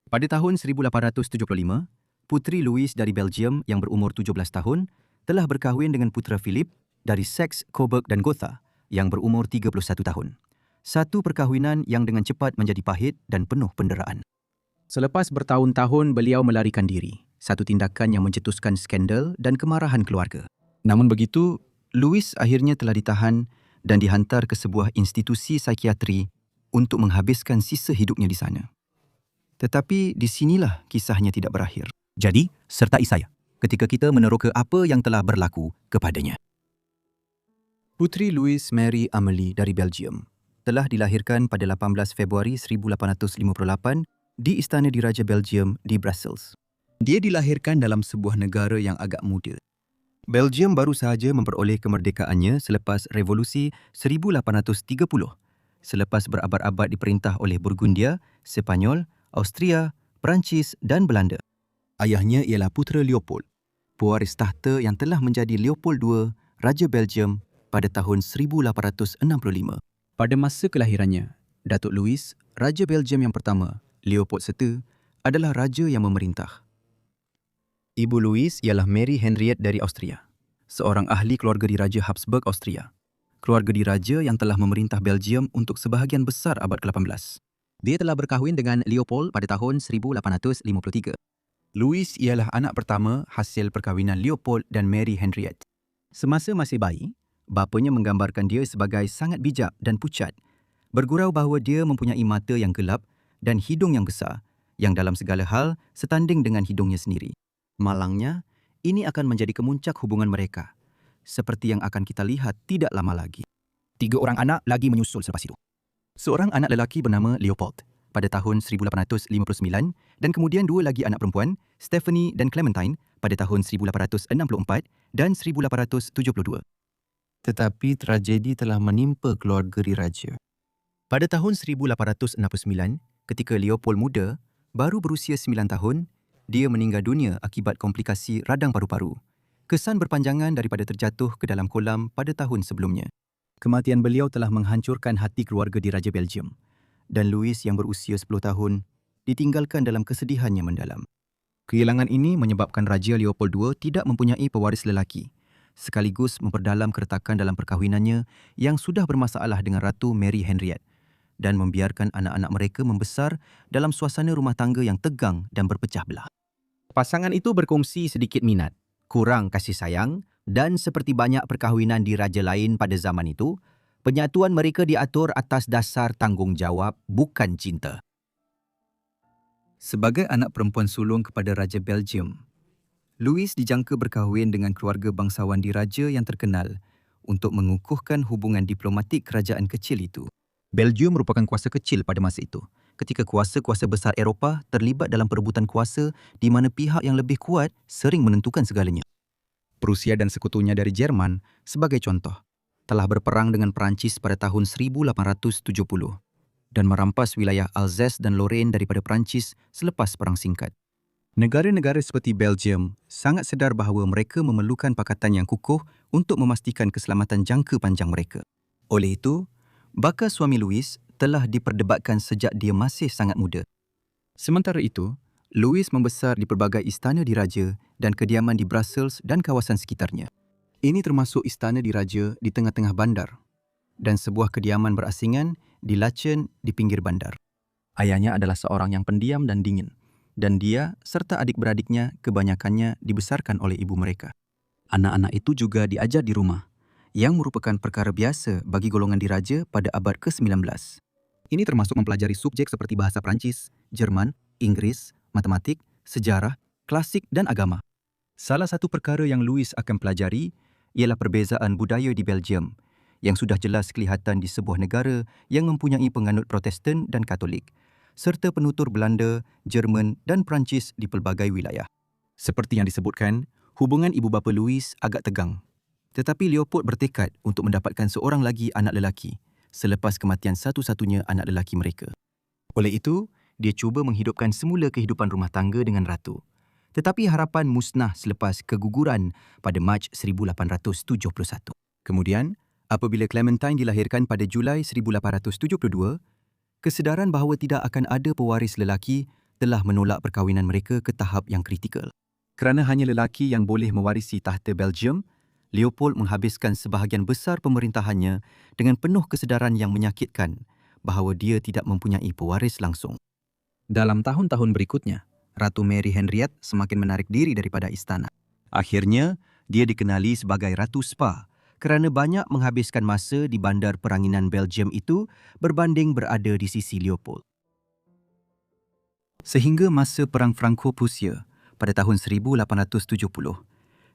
Pada tahun 1875, Puteri Louis dari Belgium yang berumur 17 tahun telah berkahwin dengan putera Philip dari Saxe, Coburg dan Gotha yang berumur 31 tahun. Satu perkahwinan yang dengan cepat menjadi pahit dan penuh penderaan. Selepas bertahun-tahun beliau melarikan diri, satu tindakan yang mencetuskan skandal dan kemarahan keluarga. Namun begitu, Louis akhirnya telah ditahan dan dihantar ke sebuah institusi psikiatri untuk menghabiskan sisa hidupnya di sana. Tetapi di sinilah kisahnya tidak berakhir. Jadi, sertai saya ketika kita meneroka apa yang telah berlaku kepadanya. Puteri Louis Mary Amélie dari Belgium telah dilahirkan pada 18 Februari 1858 di Istana Diraja Belgium di Brussels. Dia dilahirkan dalam sebuah negara yang agak muda. Belgium baru sahaja memperoleh kemerdekaannya selepas Revolusi 1830, selepas berabad-abad diperintah oleh Burgundia, Sepanyol, Austria, Perancis dan Belanda. Ayahnya ialah putera Leopold, pewaris tahta yang telah menjadi Leopold II, Raja Belgium pada tahun 1865. Pada masa kelahirannya, Datuk Louis, Raja Belgium yang pertama, Leopold I, adalah raja yang memerintah. Ibu Louis ialah Mary Henriette dari Austria, seorang ahli keluarga diraja Habsburg Austria. Keluarga diraja yang telah memerintah Belgium untuk sebahagian besar abad ke-18. Dia telah berkahwin dengan Leopold pada tahun 1853. Louis ialah anak pertama hasil perkahwinan Leopold dan Mary Henriette. Semasa masih bayi, bapanya menggambarkan dia sebagai sangat bijak dan pucat, bergurau bahawa dia mempunyai mata yang gelap dan hidung yang besar, yang dalam segala hal setanding dengan hidungnya sendiri. Malangnya, ini akan menjadi kemuncak hubungan mereka, seperti yang akan kita lihat tidak lama lagi. 3 orang anak lagi menyusul selepas itu. Seorang anak lelaki bernama Leopold pada tahun 1859 dan kemudian 2 lagi anak perempuan, Stephanie dan Clementine pada tahun 1864 dan 1872. Tetapi tragedi telah menimpa keluarga diraja. Pada tahun 1869, ketika Leopold muda, baru berusia 9 tahun, dia meninggal dunia akibat komplikasi radang paru-paru. Kesan berpanjangan daripada terjatuh ke dalam kolam pada tahun sebelumnya. Kematian beliau telah menghancurkan hati keluarga diraja Belgium, dan Louis yang berusia 10 tahun ditinggalkan dalam kesedihan yang mendalam. Kehilangan ini menyebabkan Raja Leopold II tidak mempunyai pewaris lelaki, sekaligus memperdalam keretakan dalam perkahwinannya yang sudah bermasalah dengan Ratu Mary Henriette dan membiarkan anak-anak mereka membesar dalam suasana rumah tangga yang tegang dan berpecah belah. Pasangan itu berkongsi sedikit minat, kurang kasih sayang, dan seperti banyak perkahwinan di raja lain pada zaman itu, penyatuan mereka diatur atas dasar tanggungjawab, bukan cinta. Sebagai anak perempuan sulung kepada Raja Belgium, Louis dijangka berkahwin dengan keluarga bangsawan diraja yang terkenal untuk mengukuhkan hubungan diplomatik kerajaan kecil itu. Belgium merupakan kuasa kecil pada masa itu, ketika kuasa-kuasa besar Eropah terlibat dalam perebutan kuasa di mana pihak yang lebih kuat sering menentukan segalanya. Prusia dan sekutunya dari Jerman, sebagai contoh, telah berperang dengan Perancis pada tahun 1870 dan merampas wilayah Alsace dan Lorraine daripada Perancis selepas perang singkat. Negara-negara seperti Belgium sangat sedar bahawa mereka memerlukan pakatan yang kukuh untuk memastikan keselamatan jangka panjang mereka. Oleh itu, bakal suami Louis telah diperdebatkan sejak dia masih sangat muda. Sementara itu, Louis membesar di pelbagai istana diraja dan kediaman di Brussels dan kawasan sekitarnya. Ini termasuk istana diraja di tengah-tengah bandar dan sebuah kediaman berasingan di Lachen di pinggir bandar. Ayahnya adalah seorang yang pendiam dan dingin, dan dia serta adik-beradiknya kebanyakannya dibesarkan oleh ibu mereka. Anak-anak itu juga diajar di rumah, yang merupakan perkara biasa bagi golongan diraja pada abad ke-19. Ini termasuk mempelajari subjek seperti bahasa Perancis, Jerman, Inggris, matematik, sejarah, klasik dan agama. Salah satu perkara yang Louis akan pelajari ialah perbezaan budaya di Belgium yang sudah jelas kelihatan di sebuah negara yang mempunyai penganut Protestan dan Katolik, serta penutur Belanda, Jerman dan Perancis di pelbagai wilayah. Seperti yang disebutkan, hubungan ibu bapa Louis agak tegang. Tetapi Leopold bertekad untuk mendapatkan seorang lagi anak lelaki selepas kematian satu-satunya anak lelaki mereka. Oleh itu, dia cuba menghidupkan semula kehidupan rumah tangga dengan ratu. Tetapi harapan musnah selepas keguguran pada Mac 1871. Kemudian, apabila Clementine dilahirkan pada Julai 1872, kesedaran bahawa tidak akan ada pewaris lelaki telah menolak perkahwinan mereka ke tahap yang kritikal. Kerana hanya lelaki yang boleh mewarisi tahta Belgium, Leopold menghabiskan sebahagian besar pemerintahannya dengan penuh kesedaran yang menyakitkan bahawa dia tidak mempunyai pewaris langsung. Dalam tahun-tahun berikutnya, Ratu Mary Henriette semakin menarik diri daripada istana. Akhirnya, dia dikenali sebagai Ratu Spa kerana banyak menghabiskan masa di bandar peranginan Belgium itu berbanding berada di sisi Leopold. Sehingga masa Perang Franco-Prusia pada tahun 1870,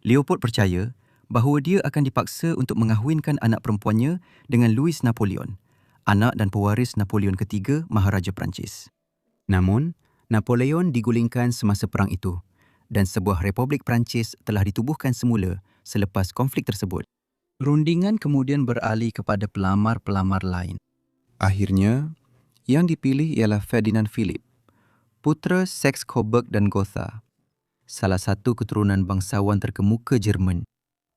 Leopold percaya bahawa dia akan dipaksa untuk mengahwinkan anak perempuannya dengan Louis Napoleon, anak dan pewaris Napoleon III, Maharaja Perancis. Namun, Napoleon digulingkan semasa perang itu dan sebuah Republik Perancis telah ditubuhkan semula selepas konflik tersebut. Rundingan kemudian beralih kepada pelamar-pelamar lain. Akhirnya, yang dipilih ialah Ferdinand Philipp, putera Saxe-Coburg dan Gotha, salah satu keturunan bangsawan terkemuka Jerman.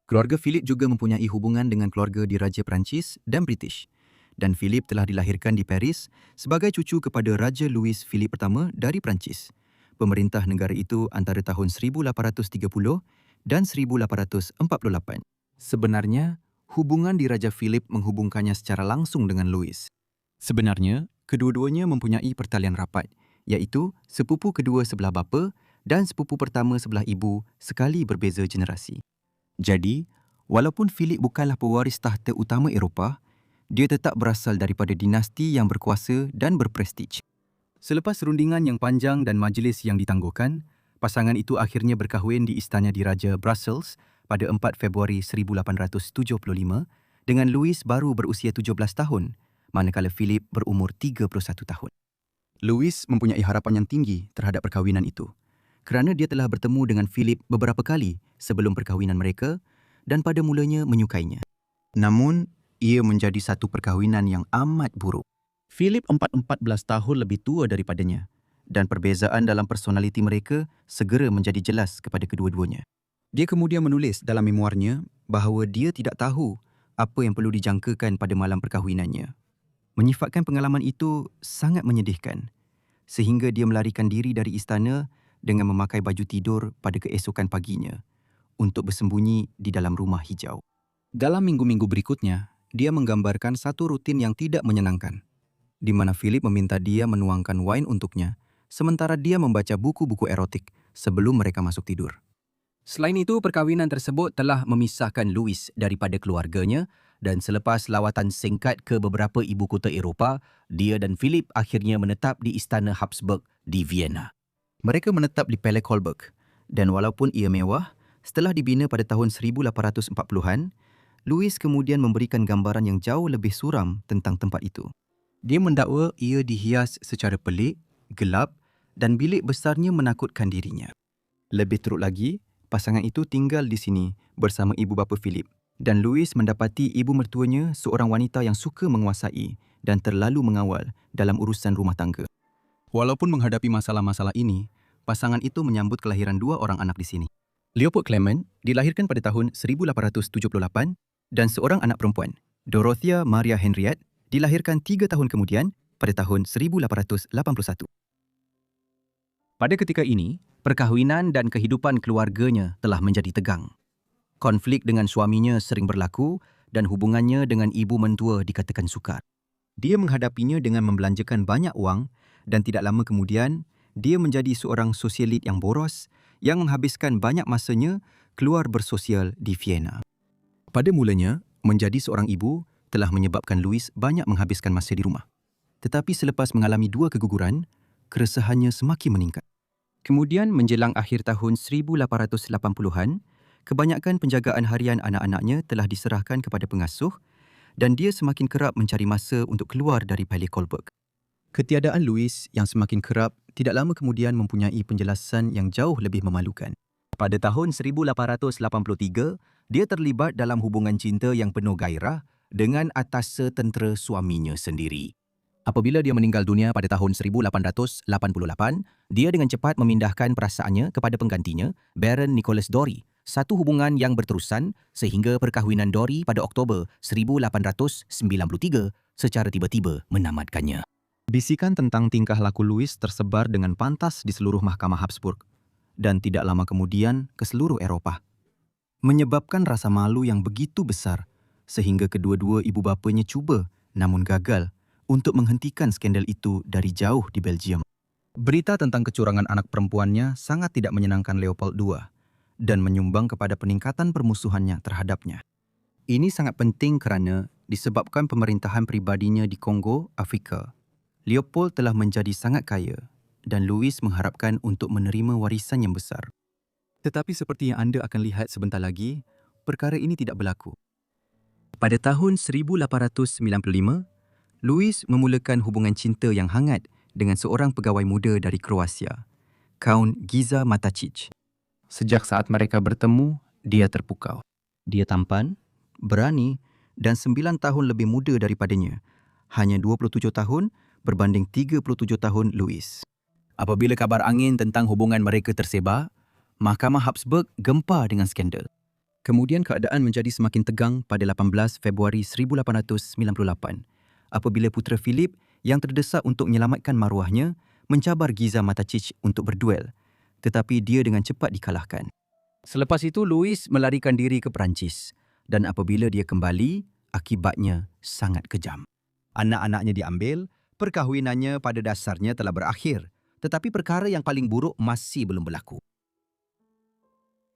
Keluarga Philipp juga mempunyai hubungan dengan keluarga diraja Perancis dan British, dan Philipp telah dilahirkan di Paris sebagai cucu kepada Raja Louis Philippe I dari Perancis, pemerintah negara itu antara tahun 1830 dan 1848. Sebenarnya, hubungan diraja Philipp menghubungkannya secara langsung dengan Louis. Sebenarnya, kedua-duanya mempunyai pertalian rapat, iaitu sepupu kedua sebelah bapa dan sepupu pertama sebelah ibu sekali berbeza generasi. Jadi, walaupun Philipp bukanlah pewaris tahta utama Eropah, dia tetap berasal daripada dinasti yang berkuasa dan berprestij. Selepas rundingan yang panjang dan majlis yang ditangguhkan, pasangan itu akhirnya berkahwin di istana diraja Brussels pada 4 Februari 1875 dengan Louis baru berusia 17 tahun, manakala Philipp berumur 31 tahun. Louis mempunyai harapan yang tinggi terhadap perkahwinan itu, kerana dia telah bertemu dengan Philipp beberapa kali sebelum perkahwinan mereka dan pada mulanya menyukainya. Namun, ia menjadi satu perkahwinan yang amat buruk. Philipp 14 tahun lebih tua daripadanya dan perbezaan dalam personaliti mereka segera menjadi jelas kepada kedua-duanya. Dia kemudian menulis dalam memoarnya bahawa dia tidak tahu apa yang perlu dijangkakan pada malam perkahwinannya. Menyifatkan pengalaman itu sangat menyedihkan sehingga dia melarikan diri dari istana dengan memakai baju tidur pada keesokan paginya untuk bersembunyi di dalam rumah hijau. Dalam minggu-minggu berikutnya, dia menggambarkan satu rutin yang tidak menyenangkan, di mana Philipp meminta dia menuangkan wain untuknya, sementara dia membaca buku-buku erotik sebelum mereka masuk tidur. Selain itu, perkahwinan tersebut telah memisahkan Louis daripada keluarganya dan selepas lawatan singkat ke beberapa ibu kota Eropah, dia dan Philipp akhirnya menetap di Istana Habsburg di Vienna. Mereka menetap di Palais Kolberg dan walaupun ia mewah, setelah dibina pada tahun 1840-an, Louis kemudian memberikan gambaran yang jauh lebih suram tentang tempat itu. Dia mendakwa ia dihias secara pelik, gelap dan bilik besarnya menakutkan dirinya. Lebih teruk lagi, pasangan itu tinggal di sini bersama ibu bapa Philipp dan Louis mendapati ibu mertuanya seorang wanita yang suka menguasai dan terlalu mengawal dalam urusan rumah tangga. Walaupun menghadapi masalah-masalah ini, pasangan itu menyambut kelahiran 2 orang anak di sini. Leopold Clement dilahirkan pada tahun 1878 dan seorang anak perempuan, Dorothea Maria Henriette, dilahirkan 3 tahun kemudian pada tahun 1881. Pada ketika ini, perkahwinan dan kehidupan keluarganya telah menjadi tegang. Konflik dengan suaminya sering berlaku dan hubungannya dengan ibu mentua dikatakan sukar. Dia menghadapinya dengan membelanjakan banyak wang dan tidak lama kemudian, dia menjadi seorang sosialit yang boros yang menghabiskan banyak masanya keluar bersosial di Vienna. Pada mulanya, menjadi seorang ibu telah menyebabkan Louis banyak menghabiskan masa di rumah. Tetapi selepas mengalami 2 keguguran, keresahannya semakin meningkat. Kemudian menjelang akhir tahun 1880-an, kebanyakan penjagaan harian anak-anaknya telah diserahkan kepada pengasuh dan dia semakin kerap mencari masa untuk keluar dari Palais Kolberg. Ketiadaan Louis yang semakin kerap tidak lama kemudian mempunyai penjelasan yang jauh lebih memalukan. Pada tahun 1883, dia terlibat dalam hubungan cinta yang penuh gairah dengan atase tentera suaminya sendiri. Apabila dia meninggal dunia pada tahun 1888, dia dengan cepat memindahkan perasaannya kepada penggantinya, Baron Nicholas Dory, satu hubungan yang berterusan sehingga perkahwinan Dory pada Oktober 1893 secara tiba-tiba menamatkannya. Bisikan tentang tingkah laku Louis tersebar dengan pantas di seluruh Mahkamah Habsburg dan tidak lama kemudian ke seluruh Eropah. Menyebabkan rasa malu yang begitu besar sehingga kedua-dua ibu bapanya cuba namun gagal untuk menghentikan skandal itu dari jauh di Belgium. Berita tentang kecurangan anak perempuannya sangat tidak menyenangkan Leopold II dan menyumbang kepada peningkatan permusuhannya terhadapnya. Ini sangat penting kerana disebabkan pemerintahan pribadinya di Kongo, Afrika, Leopold telah menjadi sangat kaya dan Louis mengharapkan untuk menerima warisan yang besar. Tetapi seperti yang anda akan lihat sebentar lagi, perkara ini tidak berlaku. Pada tahun 1895, Louis memulakan hubungan cinta yang hangat dengan seorang pegawai muda dari Kroasia, Count Giza Matačić. Sejak saat mereka bertemu, dia terpukau. Dia tampan, berani dan 9 tahun lebih muda daripadanya. Hanya 27 tahun berbanding 37 tahun Louis. Apabila kabar angin tentang hubungan mereka tersebar, Mahkamah Habsburg gempar dengan skandal. Kemudian keadaan menjadi semakin tegang pada 18 Februari 1898 apabila putera Philip yang terdesak untuk menyelamatkan maruahnya mencabar Giza Matačić untuk berduel, tetapi dia dengan cepat dikalahkan. Selepas itu Louis melarikan diri ke Perancis dan apabila dia kembali, akibatnya sangat kejam. Anak-anaknya diambil, perkahwinannya pada dasarnya telah berakhir, tetapi perkara yang paling buruk masih belum berlaku.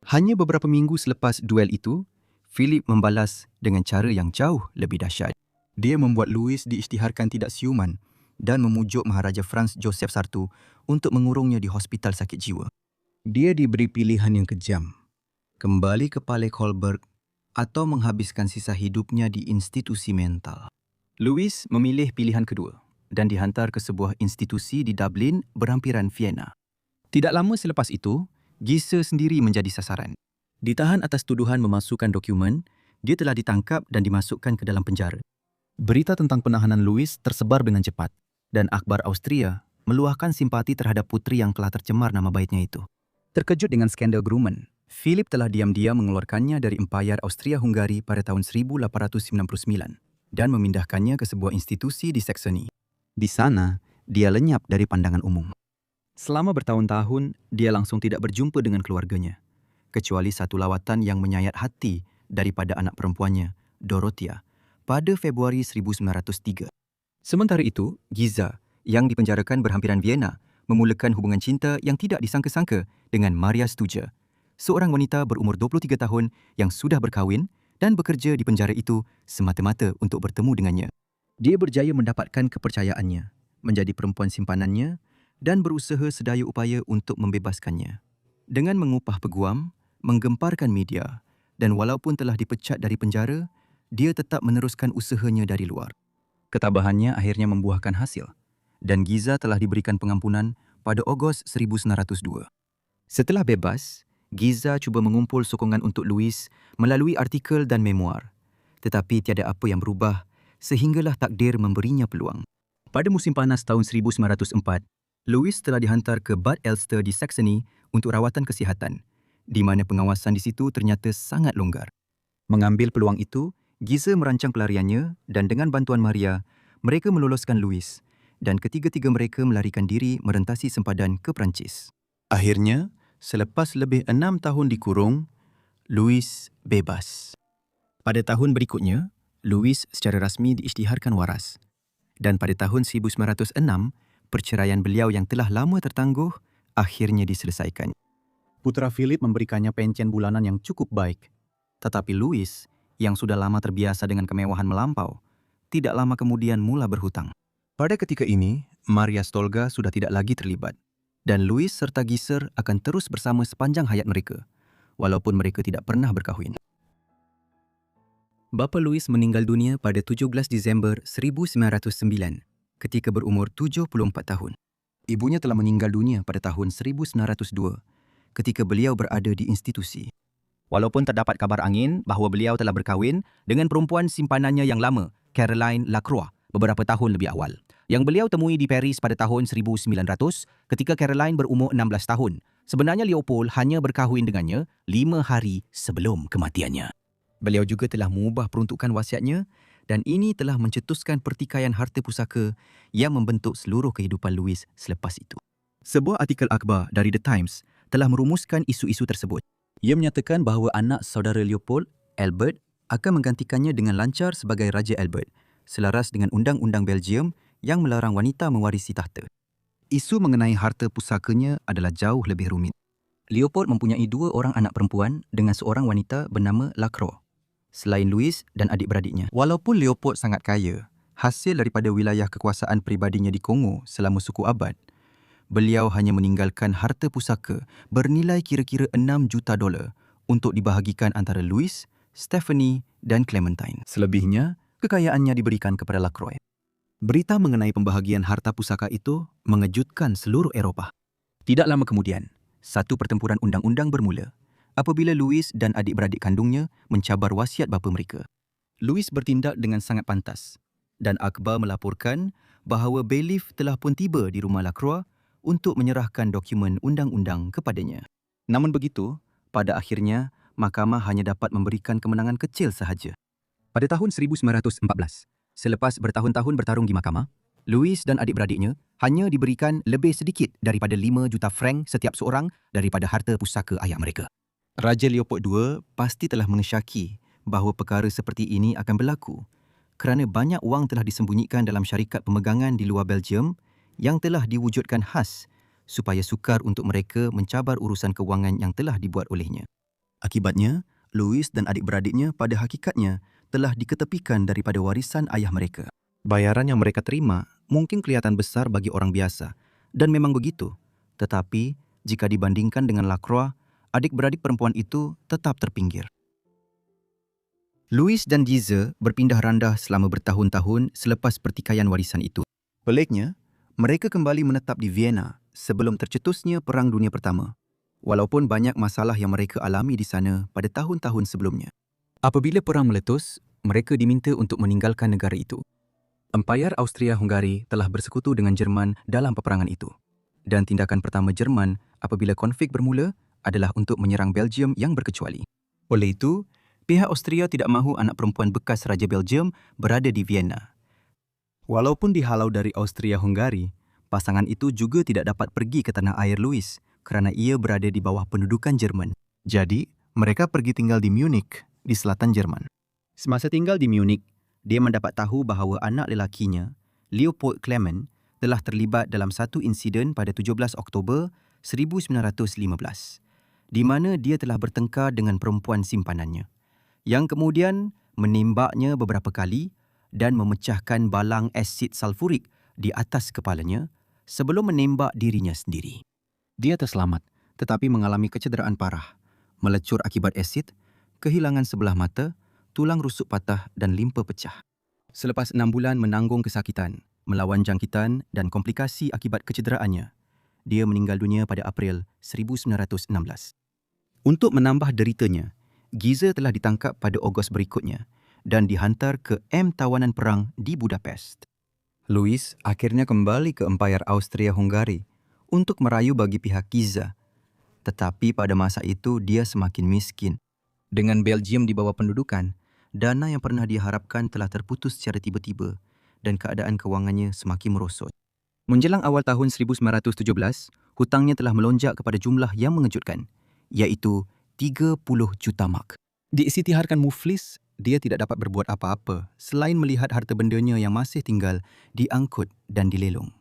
Hanya beberapa minggu selepas duel itu, Philip membalas dengan cara yang jauh lebih dahsyat. Dia membuat Louis diisytiharkan tidak siuman dan memujuk Maharaja Franz Joseph I untuk mengurungnya di hospital sakit jiwa. Dia diberi pilihan yang kejam, kembali ke Palais Kolberg atau menghabiskan sisa hidupnya di institusi mental. Louis memilih pilihan kedua dan dihantar ke sebuah institusi di Dublin berhampiran Vienna. Tidak lama selepas itu, Giza sendiri menjadi sasaran. Ditahan atas tuduhan memasukkan dokumen, dia telah ditangkap dan dimasukkan ke dalam penjara. Berita tentang penahanan Louis tersebar dengan cepat dan akhbar Austria meluahkan simpati terhadap puteri yang telah tercemar nama baiknya itu. Terkejut dengan skandal Grumman, Philip telah diam-diam mengeluarkannya dari Empayar Austria-Hunggari pada tahun 1899 dan memindahkannya ke sebuah institusi di Saxony. Di sana, dia lenyap dari pandangan umum. Selama bertahun-tahun, dia langsung tidak berjumpa dengan keluarganya, kecuali satu lawatan yang menyayat hati daripada anak perempuannya, Dorothea, pada Februari 1903. Sementara itu, Giza, yang dipenjarakan berhampiran Vienna, memulakan hubungan cinta yang tidak disangka-sangka dengan Maria Stuger, seorang wanita berumur 23 tahun yang sudah berkahwin dan bekerja di penjara itu semata-mata untuk bertemu dengannya. Dia berjaya mendapatkan kepercayaannya, menjadi perempuan simpanannya dan berusaha sedaya upaya untuk membebaskannya. Dengan mengupah peguam, menggemparkan media dan walaupun telah dipecat dari penjara, dia tetap meneruskan usahanya dari luar. Ketabahannya akhirnya membuahkan hasil dan Giza telah diberikan pengampunan pada Ogos 1902. Setelah bebas, Giza cuba mengumpul sokongan untuk Louis melalui artikel dan memoir. Tetapi tiada apa yang berubah sehinggalah takdir memberinya peluang. Pada musim panas tahun 1904, Louis telah dihantar ke Bad Elster di Saxony untuk rawatan kesihatan, di mana pengawasan di situ ternyata sangat longgar. Mengambil peluang itu, Giza merancang pelariannya dan dengan bantuan Maria, mereka meloloskan Louis dan ketiga-tiga mereka melarikan diri merentasi sempadan ke Perancis. Akhirnya, selepas lebih 6 tahun dikurung, Louis bebas. Pada tahun berikutnya, Louis secara rasmi diisytiharkan waras. Dan pada tahun 1906, perceraian beliau yang telah lama tertangguh akhirnya diselesaikan. Putera Philip memberikannya pencen bulanan yang cukup baik. Tetapi Louis, yang sudah lama terbiasa dengan kemewahan melampau, tidak lama kemudian mula berhutang. Pada ketika ini, Maria Stolga sudah tidak lagi terlibat, dan Louis serta Giza akan terus bersama sepanjang hayat mereka, walaupun mereka tidak pernah berkahwin. Bapa Louis meninggal dunia pada 17 Disember 1909 ketika berumur 74 tahun. Ibunya telah meninggal dunia pada tahun 1902 ketika beliau berada di institusi. Walaupun terdapat kabar angin bahawa beliau telah berkahwin dengan perempuan simpanannya yang lama, Caroline Lacroix, beberapa tahun lebih awal, yang beliau temui di Paris pada tahun 1900 ketika Caroline berumur 16 tahun. Sebenarnya Leopold hanya berkahwin dengannya 5 hari sebelum kematiannya. Beliau juga telah mengubah peruntukan wasiatnya Dan ini telah mencetuskan pertikaian harta pusaka yang membentuk seluruh kehidupan Louis selepas itu. Sebuah artikel akhbar dari The Times telah merumuskan isu-isu tersebut. Ia menyatakan bahawa anak saudara Leopold, Albert, akan menggantikannya dengan lancar sebagai Raja Albert, selaras dengan undang-undang Belgium yang melarang wanita mewarisi tahta. Isu mengenai harta pusakanya adalah jauh lebih rumit. Leopold mempunyai 2 orang anak perempuan dengan seorang wanita bernama Lacroix, selain Louis dan adik-beradiknya. Walaupun Leopold sangat kaya, hasil daripada wilayah kekuasaan peribadinya di Kongo selama suku abad, beliau hanya meninggalkan harta pusaka bernilai kira-kira $6 juta untuk dibahagikan antara Louis, Stephanie dan Clementine. Selebihnya, kekayaannya diberikan kepada Lacroix. Berita mengenai pembahagian harta pusaka itu mengejutkan seluruh Eropah. Tidak lama kemudian, satu pertempuran undang-undang bermula apabila Louis dan adik-beradik kandungnya mencabar wasiat bapa mereka. Louis bertindak dengan sangat pantas dan akhbar melaporkan bahawa bailiff telah pun tiba di rumah Lacroix untuk menyerahkan dokumen undang-undang kepadanya. Namun begitu, pada akhirnya, mahkamah hanya dapat memberikan kemenangan kecil sahaja. Pada tahun 1914, selepas bertahun-tahun bertarung di mahkamah, Louis dan adik-beradiknya hanya diberikan lebih sedikit daripada 5 juta frank setiap seorang daripada harta pusaka ayah mereka. Raja Leopold II pasti telah mengesyaki bahawa perkara seperti ini akan berlaku kerana banyak wang telah disembunyikan dalam syarikat pemegangan di luar Belgium yang telah diwujudkan khas supaya sukar untuk mereka mencabar urusan kewangan yang telah dibuat olehnya. Akibatnya, Louis dan adik-beradiknya pada hakikatnya telah diketepikan daripada warisan ayah mereka. Bayaran yang mereka terima mungkin kelihatan besar bagi orang biasa, dan memang begitu. Tetapi, jika dibandingkan dengan Lacroix, adik-beradik perempuan itu tetap terpinggir. Louis dan Giza berpindah randah selama bertahun-tahun selepas pertikaian warisan itu. Peliknya, mereka kembali menetap di Vienna sebelum tercetusnya Perang Dunia Pertama, walaupun banyak masalah yang mereka alami di sana pada tahun-tahun sebelumnya. Apabila perang meletus, mereka diminta untuk meninggalkan negara itu. Empayar Austria-Hungaria telah bersekutu dengan Jerman dalam peperangan itu. Dan tindakan pertama Jerman apabila konflik bermula adalah untuk menyerang Belgium yang berkecuali. Oleh itu, pihak Austria tidak mahu anak perempuan bekas Raja Belgium berada di Vienna. Walaupun dihalau dari Austria-Hungaria, pasangan itu juga tidak dapat pergi ke tanah air Louis kerana ia berada di bawah pendudukan Jerman. Jadi, mereka pergi tinggal di Munich, di selatan Jerman. Semasa tinggal di Munich, dia mendapat tahu bahawa anak lelakinya, Leopold Clement, telah terlibat dalam satu insiden pada 17 Oktober 1915, di mana dia telah bertengkar dengan perempuan simpanannya, yang kemudian menembaknya beberapa kali dan memecahkan balang asid sulfurik di atas kepalanya sebelum menembak dirinya sendiri. Dia terselamat tetapi mengalami kecederaan parah, melecur akibat asid, kehilangan sebelah mata, tulang rusuk patah dan limpa pecah. Selepas 6 bulan menanggung kesakitan, melawan jangkitan dan komplikasi akibat kecederaannya, dia meninggal dunia pada April 1916. Untuk menambah deritanya, Giza telah ditangkap pada Ogos berikutnya dan dihantar ke M tawanan perang di Budapest. Louis akhirnya kembali ke Empayar Austria-Hungaria untuk merayu bagi pihak Giza. Tetapi pada masa itu dia semakin miskin. Dengan Belgium di bawah pendudukan, dana yang pernah diharapkan telah terputus secara tiba-tiba dan keadaan kewangannya semakin merosot. Menjelang awal tahun 1917, hutangnya telah melonjak kepada jumlah yang mengejutkan, iaitu 30 juta mark. Diisytiharkan muflis, dia tidak dapat berbuat apa-apa selain melihat harta bendanya yang masih tinggal diangkut dan dilelong.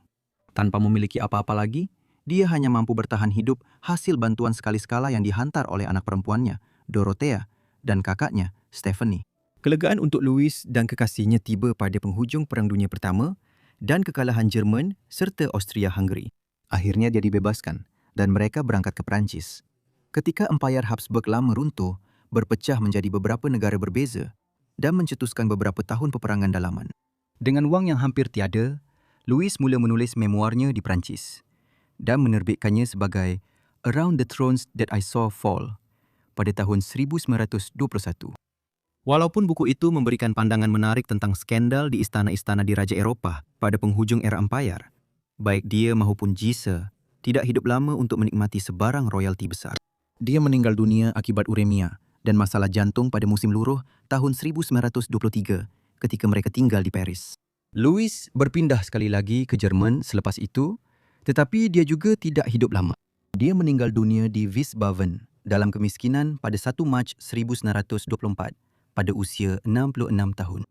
Tanpa memiliki apa-apa lagi, dia hanya mampu bertahan hidup hasil bantuan sekali-sekala yang dihantar oleh anak perempuannya, Dorothea, dan kakaknya, Stephanie. Kelegaan untuk Louis dan kekasihnya tiba pada penghujung Perang Dunia Pertama dan kekalahan Jerman serta Austria-Hungaria. Akhirnya dia dibebaskan dan mereka berangkat ke Perancis. Ketika Empayar Habsburg lama runtuh, berpecah menjadi beberapa negara berbeza dan mencetuskan beberapa tahun peperangan dalaman. Dengan wang yang hampir tiada, Louis mula menulis memoarnya di Perancis dan menerbitkannya sebagai Around the Thrones That I Saw Fall pada tahun 1921. Walaupun buku itu memberikan pandangan menarik tentang skandal di istana-istana di Raja Eropah pada penghujung era Empayar, baik dia maupun Giza tidak hidup lama untuk menikmati sebarang royalti besar. Dia meninggal dunia akibat uremia dan masalah jantung pada musim luruh tahun 1923 ketika mereka tinggal di Paris. Louis berpindah sekali lagi ke Jerman selepas itu, tetapi dia juga tidak hidup lama. Dia meninggal dunia di Wiesbaden dalam kemiskinan pada 1 Mac 1924 pada usia 66 tahun.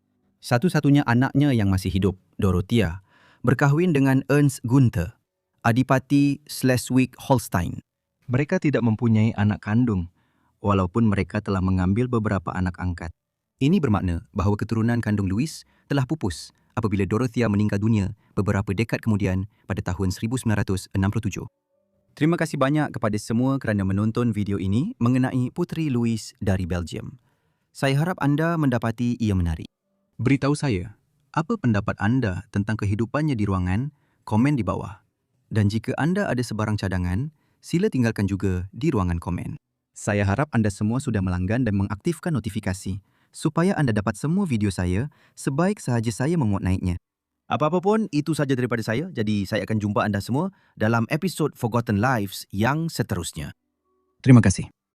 Satu-satunya anaknya yang masih hidup, Dorothea, berkahwin dengan Ernst Gunther, Adipati Schleswig-Holstein. Mereka tidak mempunyai anak kandung, walaupun mereka telah mengambil beberapa anak angkat. Ini bermakna bahawa keturunan kandung Louis telah pupus apabila Dorothea meninggal dunia beberapa dekad kemudian pada tahun 1967. Terima kasih banyak kepada semua kerana menonton video ini mengenai Puteri Louis dari Belgium. Saya harap anda mendapati ia menarik. Beritahu saya, apa pendapat anda tentang kehidupannya di ruangan? Komen di bawah. Dan jika anda ada sebarang cadangan, sila tinggalkan juga di ruangan komen. Saya harap anda semua sudah melanggan dan mengaktifkan notifikasi supaya anda dapat semua video saya sebaik sahaja saya memuat naiknya. Apa-apa pun, itu sahaja daripada saya. Jadi saya akan jumpa anda semua dalam episod Forgotten Lives yang seterusnya. Terima kasih.